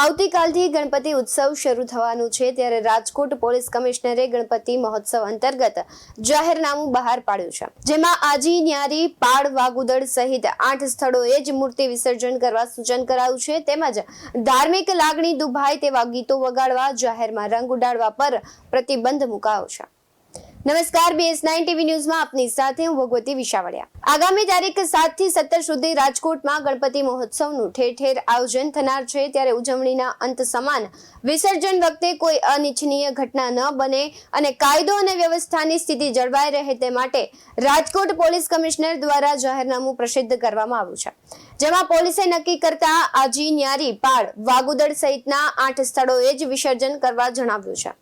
આવતીકાલથી ગણપતિ ઉત્સવ શરૂ થવાનું છે ત્યારે રાજકોટ પોલીસ કમિશનરે ગણપતિ મહોત્સવ અંતર્ગત જાહેરનામું બહાર પાડ્યું છે, જેમાં આજી ન્યારી પાડ વાગુદડ સહિત 8 સ્થળોએ જ મૂર્તિ વિસર્જન કરવા સૂચન કરાયું છે, તેમજ ધાર્મિક લાગણી દુભાય તેવા ગીતો વગાડવા, જાહેરમાં રંગ ઉડાડવા પર પ્રતિબંધ મુકાયો છે। નમસ્કાર, BS9 TV ન્યૂઝમાં આપની સાથે હું ભગવતી વિશાવડિયા। આગામી તારીખ 7 થી 17 સુધી રાજકોટમાં ગણપતિ મહોત્સવનું ઠેર ઠેર આયોજન થનાર છે, ત્યારે ઉજવણીના અંત સમાન વિસર્જન વખતે કોઈ અનિચ્છનીય ઘટના ન બને અને કાયદો અને વ્યવસ્થાની સ્થિતિ જળવાઈ રહે તે માટે રાજકોટ પોલીસ કમિશનર દ્વારા જાહેરનામું પ્રસિદ્ધ કરવામાં આવ્યું છે, જેમાં પોલીસે નક્કી કરતા આજી ન્યારી પાડ વાગુદડ સહિતના 8 સ્થળોએ જ વિસર્જન કરવા જણાવ્યું છે,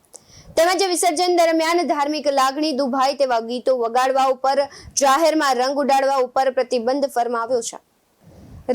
તેમજ વિસર્જન દરમિયાન ધાર્મિક લાગણી દુભાય તેવા ગીતો વગાડવા ઉપર, જાહેરમાં રંગ ઉડાડવા ઉપર પ્રતિબંધ ફરમાવ્યો છે।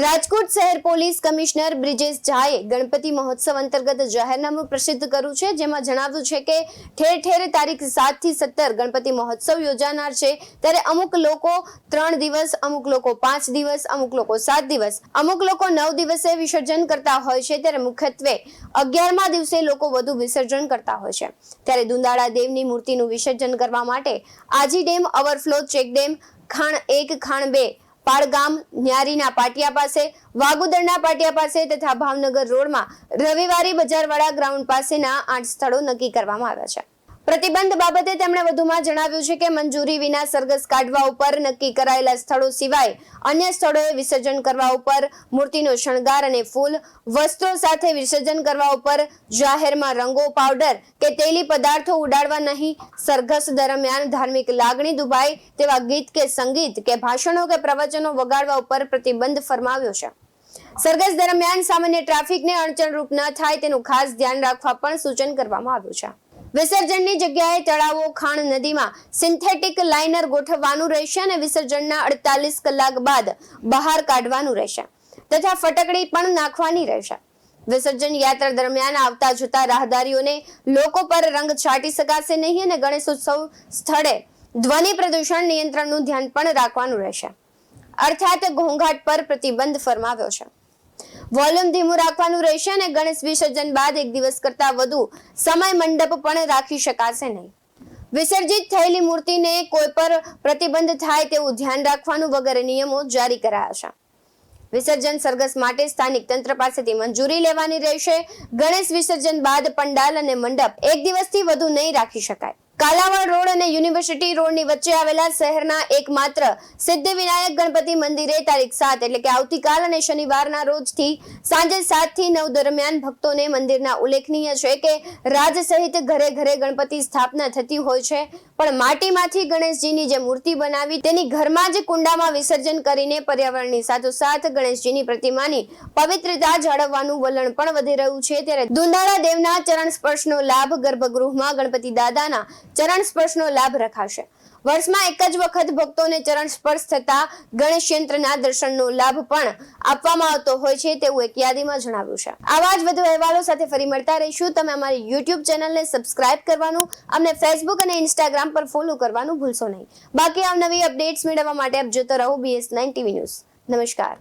રાજકોટ શહેર પોલીસ કમિશનર બ્રિજેશ ઝાએ ગણપતિ મહોત્સવ અંતર્ગત જાહેરનામું પ્રસિદ્ધ કર્યું છે, જેમાં જણાવ્યું છે કે ઠેર ઠેર તારીખ 7 થી 17 ગણપતિ મહોત્સવ યોજાનાર છે, ત્યારે અમુક લોકો 3 દિવસ, અમુક લોકો 5 દિવસ, અમુક લોકો 7 દિવસ, અમુક લોકો 9 દિવસે વિસર્જન કરતા હોય છે, ત્યારે મુખ્યત્વે 11મા દિવસે લોકો વધુ વિસર્જન કરતા હોય છે। ત્યારે દુંદાળા દેવની મૂર્તિનું વિસર્જન કરવા માટે Aji dam overflow check dam, ખાણ 1, ખાણ 2, પાડગામ, ન્યારીના પાટિયા પાસે, વાગુદડના પાટિયા પાસે તથા ભાવનગર રોડમાં રવિવારી બજારવાળા ગ્રાઉન્ડ પાસેના 8 સ્થળો નક્કી કરવામાં આવ્યા છે। પ્રતિબંધ બાબતે તેમણે વધુમાં જણાવ્યું છે કે મંજૂરી વિના સરઘસ કાઢવા ઉપર, નક્કી કરાયેલા સ્થળો સિવાય અન્ય સ્થળોએ વિસર્જન કરવા ઉપર, મૂર્તિનો શણગાર અને ફૂલ, વસ્ત્રો સાથે વિસર્જન કરવા ઉપર, જાહેરમાં રંગો, પાવડર કે તેલી પદાર્થો ઉડાડવા નહીં, સરઘસ દરમિયાન ધાર્મિક લાગણી દુભાય તેવા ગીત કે સંગીત કે ભાષણો કે પ્રવચનો વગાડવા ઉપર પ્રતિબંધ ફરમાવ્યો છે। સરઘસ દરમિયાન સામાન્ય ટ્રાફિકને અડચણરૂપ ન થાય તેનું ખાસ ધ્યાન રાખવા પણ સૂચન કરવામાં આવ્યું છે। વિસર્જનની જગ્યાએ તળાવો, ખાણ, નદીમાં સિન્થેટિક લાઇનર ગોઠવવાનું રહેશે અને વિસર્જનના 48 કલાક બાદ બહાર કાઢવાનું રહેશે તથા ફટકડી પણ નાખવાની રહેશે। વિસર્જન યાત્રા દરમિયાન આવતા જતા રાહદારીઓને લોકો પર રંગ છાંટી શકાશે નહીં અને ગણેશોત્સવ સ્થળે ધ્વનિ પ્રદૂષણ નિયંત્રણનું ધ્યાન પણ રાખવાનું રહેશે, અર્થાત ઘોંઘાટ પર પ્રતિબંધ ફરમાવ્યો છે। વોલ્યુમ ધીમું રાખવાનું રહેશે અને ગણેશ વિસર્જન બાદ 1 દિવસ કરતા વધુ સમય મંડપ પણ રાખી શકાશે નહીં। વિસર્જિત થયેલી મૂર્તિને કોઈ પર પ્રતિબંધ થાય તેવું ધ્યાન રાખવાનું વગેરે નિયમો જારી કરાયા છે। વિસર્જન સરઘસ માટે સ્થાનિક તંત્ર પાસેથી મંજૂરી લેવાની રહેશે। ગણેશ વિસર્જન બાદ પંડાલ અને મંડપ 1 દિવસથી વધુ નહીં રાખી શકાય। કાલાવડ રોડ અને યુનિવર્સિટી રોડની વચ્ચે આવેલા શહેરના એકમાત્ર સિદ્ધિવિનાયક ગણપતિ મંદિરે તારીખ 7 એટલે કે આવતીકાલ અને શનિવારના રોજથી સાંજે 7 થી 9 દરમિયાન ભક્તોને મંદિરના ઉલ્લેખનીય છે કે રાજ સહિત ઘરે ઘરે ગણપતિ સ્થાપના થતી હોય છે, પણ માટીમાંથી ગણેશજીની જે મૂર્તિ બનાવી તેની ઘરમાં જ કુંડામાં વિસર્જન કરીને પર્યાવરણની સાથોસાથ ગણેશજીની પ્રતિમાની પવિત્રતા જાળવવાનું વલણ પણ વધી રહ્યું છે, ત્યારે દુંદાળા દેવના ચરણ સ્પર્શનો લાભ ગર્ભગૃહમાં ગણપતિ દાદાના ચરણ સ્પર્શનો લાભ રખાશે। વર્ષમાં એક જ વખત ભક્તોને ચરણ સ્પર્શ થતા ગણેશ યંત્રના દર્શનનો લાભ પણ આપવામાં આવતો હોય છે તેવું એક યાદીમાં જણાવ્યું છે। આવા જ વધુ અહેવાલો સાથે ફરી મળતા રહીશું। તમે અમારી YouTube ચેનલને સબસ્ક્રાઇબ કરવાનું, અમને Facebook અને Instagram પર ફોલો કરવાનું ભૂલશો નહીં। બાકી અવનવી અપડેટ્સ મેળવવા માટે આપ જોતા રહો BS9 TV ન્યૂઝ। નમસ્કાર।